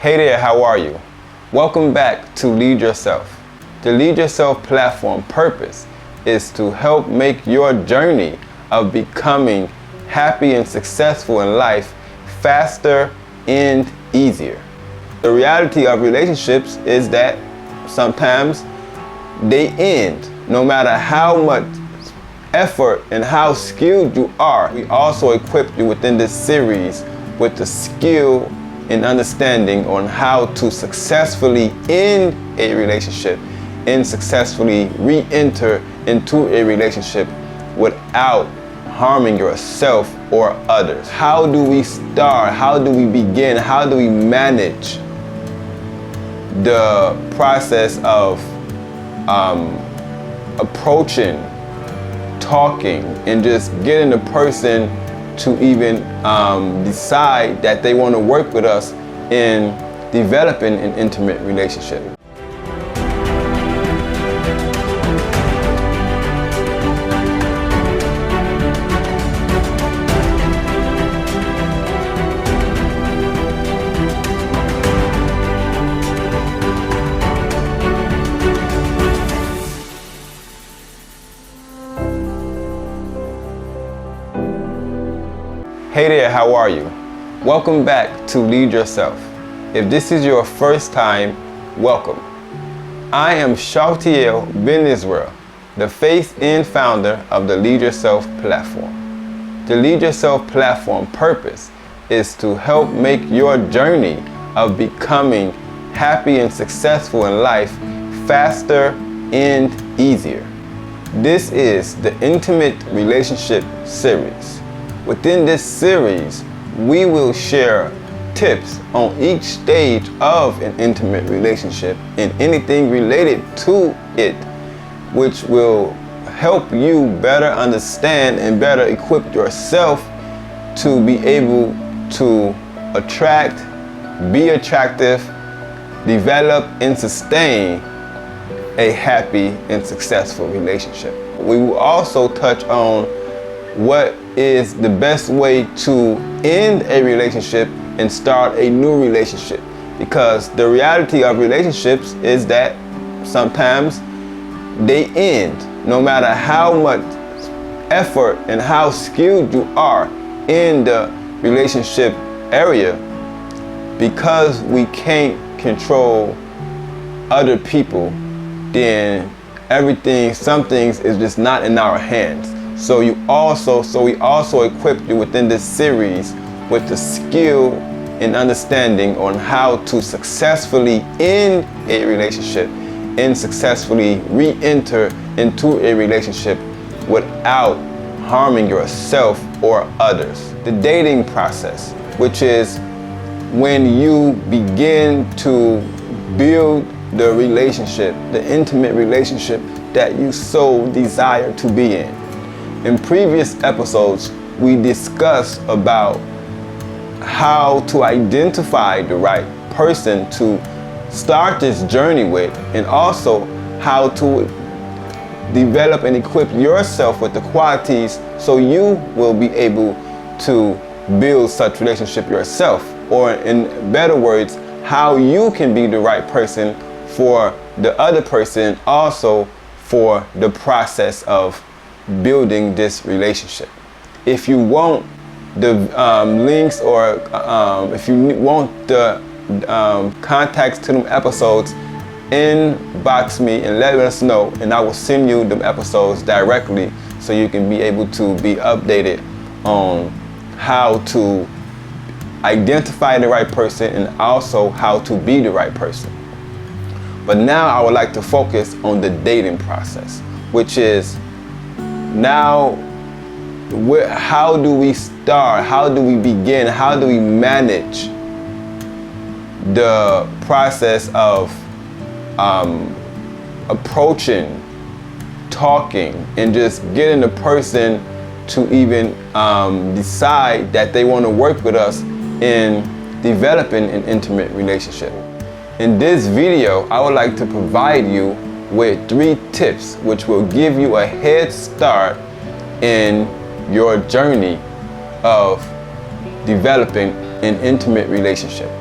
Hey there, how are you? Welcome back to Lead Yourself. The Lead Yourself platform purpose is to help make your journey of becoming happy and successful in life faster and easier. The reality of relationships is that sometimes they end. No matter how much effort and how skilled you are, we also equip you within this series with the skill and understanding on how to successfully end a relationship and successfully re-enter into a relationship without harming yourself or others. How do we start? How do we begin? How do we manage the process of approaching, talking, and just getting the person to even decide that they want to work with us in developing an intimate relationship? Hey there, how are you? Welcome back to Lead Yourself. If this is your first time, welcome. I am Shautiel Ben Israel, the face and founder of the Lead Yourself platform. The Lead Yourself platform purpose is to help make your journey of becoming happy and successful in life faster and easier. This is the Intimate Relationship series. Within this series, we will share tips on each stage of an intimate relationship and anything related to it, which will help you better understand and better equip yourself to be able to attract, be attractive, develop, and sustain a happy and successful relationship. We will also touch on what is the best way to end a relationship and start a new relationship, because the reality of relationships is that sometimes they end. No matter how much effort and how skilled you are in the relationship area, because we can't control other people, then some things is just not in our hands. So we also equip you within this series with the skill and understanding on how to successfully end a relationship and successfully re-enter into a relationship without harming yourself or others. The dating process, which is when you begin to build the relationship, the intimate relationship that you so desire to be in. In previous episodes, we discussed about how to identify the right person to start this journey with, and also how to develop and equip yourself with the qualities so you will be able to build such relationship yourself, or in better words, how you can be the right person for the other person, also for the process of building this relationship. If you want the links, or if you want the contacts to them episodes, inbox me and let us know, and I will send you the episodes directly so you can be able to be updated on how to identify the right person and also how to be the right person. But now I would like to focus on the dating process, which is now, how do we start? How do we begin? How do we manage the process of approaching, talking, and just getting the person to even decide that they want to work with us in developing an intimate relationship? In this video, I would like to provide you with 3 tips which will give you a head start in your journey of developing an intimate relationship.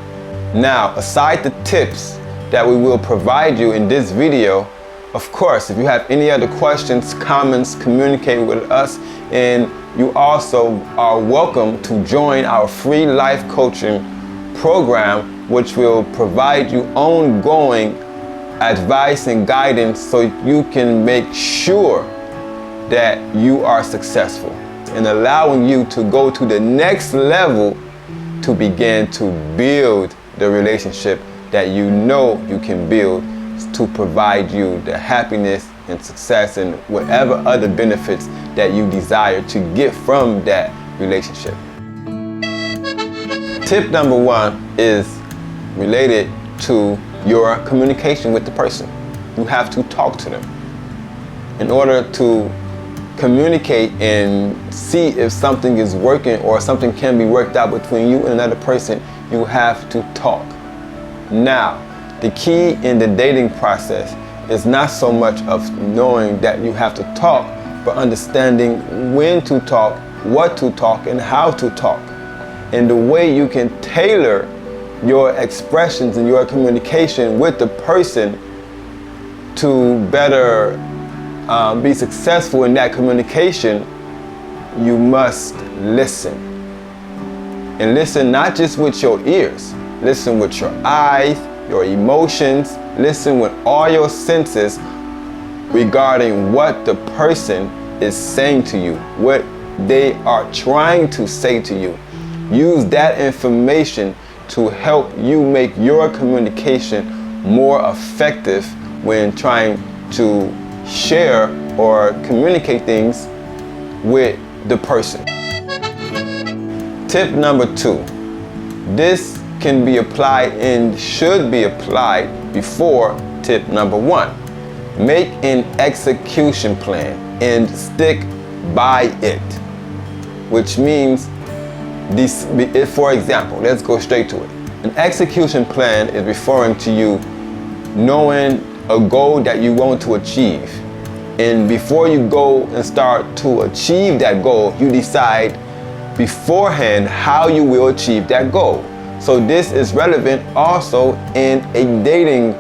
Now, aside the tips that we will provide you in this video, of course, if you have any other questions, comments, communicate with us, and you also are welcome to join our free life coaching program, which will provide you ongoing advice and guidance so you can make sure that you are successful and allowing you to go to the next level to begin to build the relationship that you know you can build to provide you the happiness and success and whatever other benefits that you desire to get from that relationship. Tip number 1 is related to your communication with the person. You have to talk to them. In order to communicate and see if something is working or something can be worked out between you and another person, you have to talk. Now, the key in the dating process is not so much of knowing that you have to talk, but understanding when to talk, what to talk, and how to talk. And the way you can tailor your expressions and your communication with the person to better be successful in that communication, you must listen. And listen not just with your ears, listen with your eyes, your emotions, listen with all your senses regarding what the person is saying to you, what they are trying to say to you. Use that information to help you make your communication more effective when trying to share or communicate things with the person. Tip number 2. This can be applied and should be applied before tip number 1. Make an execution plan and stick by it, which means for example, let's go straight to it. An execution plan is referring to you knowing a goal that you want to achieve. And before you go and start to achieve that goal, you decide beforehand how you will achieve that goal. So this is relevant also in a dating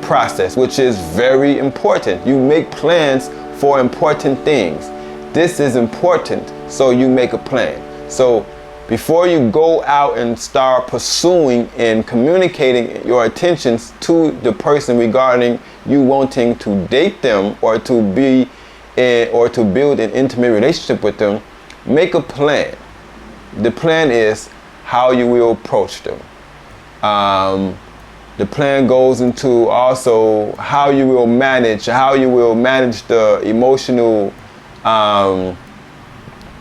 process, which is very important. You make plans for important things. This is important, so you make a plan. So before you go out and start pursuing and communicating your intentions to the person regarding you wanting to date them or to be or to build an intimate relationship with them, make a plan. The plan is how you will approach them. The plan goes into also how you will manage the emotional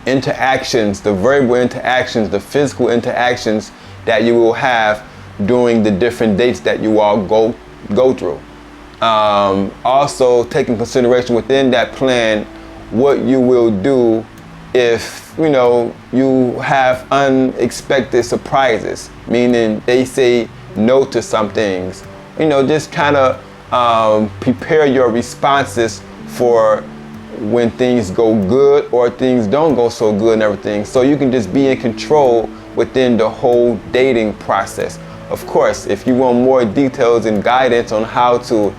interactions, the verbal interactions, the physical interactions that you will have during the different dates that you all go through. Also take in consideration within that plan what you will do if you have unexpected surprises, meaning they say no to some things. Just kind of prepare your responses for when things go good or things don't go so good and everything, so you can just be in control within the whole dating process. Of course, if you want more details and guidance on how to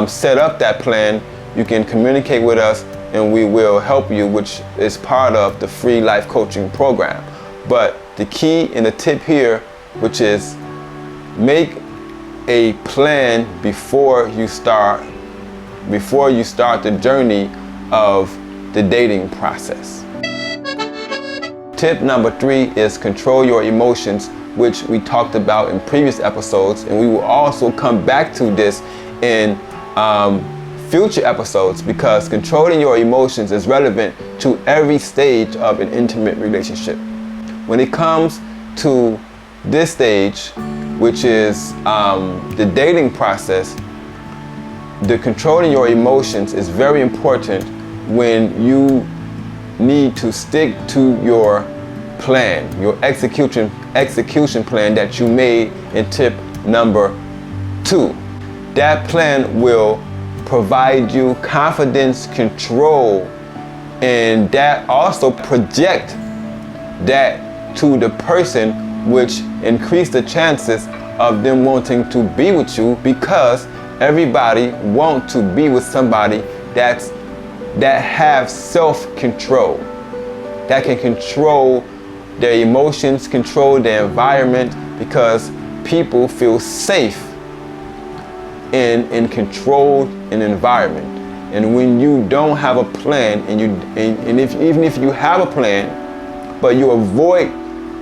set up that plan, you can communicate with us and we will help you, which is part of the free life coaching program. But the key and the tip here, which is make a plan before you start the journey of the dating process. Tip number 3 is control your emotions, which we talked about in previous episodes, and we will also come back to this in future episodes, because controlling your emotions is relevant to every stage of an intimate relationship. When it comes to this stage, which is the dating process, the controlling your emotions is very important when you need to stick to your plan, your execution plan that you made in tip number 2. That plan will provide you confidence, control, and that also project that to the person, which increase the chances of them wanting to be with you, because everybody wants to be with somebody that have self-control, that can control their emotions, control their environment, because people feel safe in controlled environment. And when you don't have a plan, and even if you have a plan, but you avoid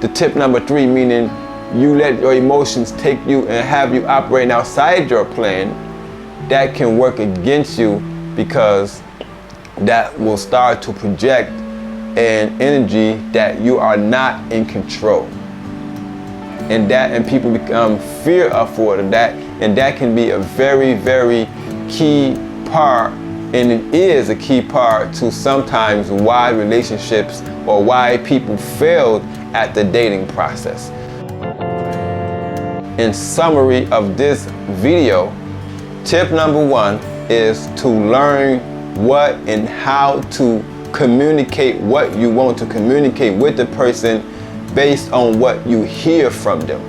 the tip number 3, meaning you let your emotions take you and have you operating outside your plan, that can work against you, because that will start to project an energy that you are not in control. And people become fearful of that, and that can be a very, very key part, and it is a key part to sometimes why relationships or why people failed at the dating process. In summary of this video, tip number 1 is to learn what and how to communicate what you want to communicate with the person, based on what you hear from them,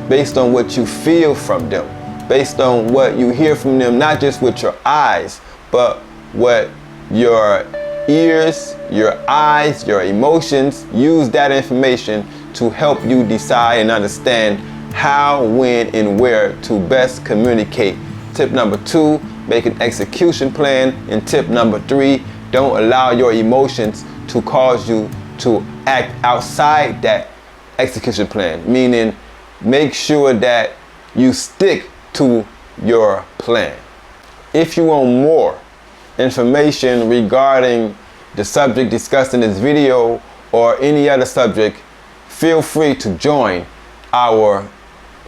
based on what you feel from them, based on what you hear from them, not just with your eyes, but what your ears, your eyes, your emotions. Use that information to help you decide and understand how, when, and where to best communicate. Tip number 2, make an execution plan. And tip number 3, don't allow your emotions to cause you to act outside that execution plan, meaning make sure that you stick to your plan. If you want more information regarding the subject discussed in this video or any other subject, feel free to join our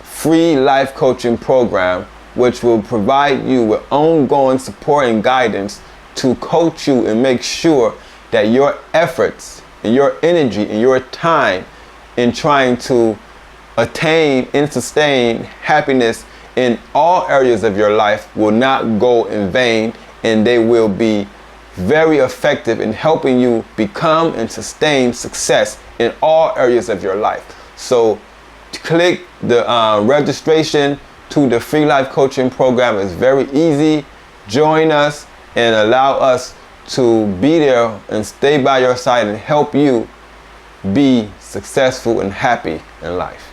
free life coaching program, which will provide you with ongoing support and guidance to coach you and make sure that your efforts and your energy and your time in trying to attain and sustain happiness in all areas of your life will not go in vain, and they will be very effective in helping you become and sustain success in all areas of your life. So click the registration to the free life coaching program. It's very easy. Join us and allow us to be there and stay by your side and help you be successful and happy in life.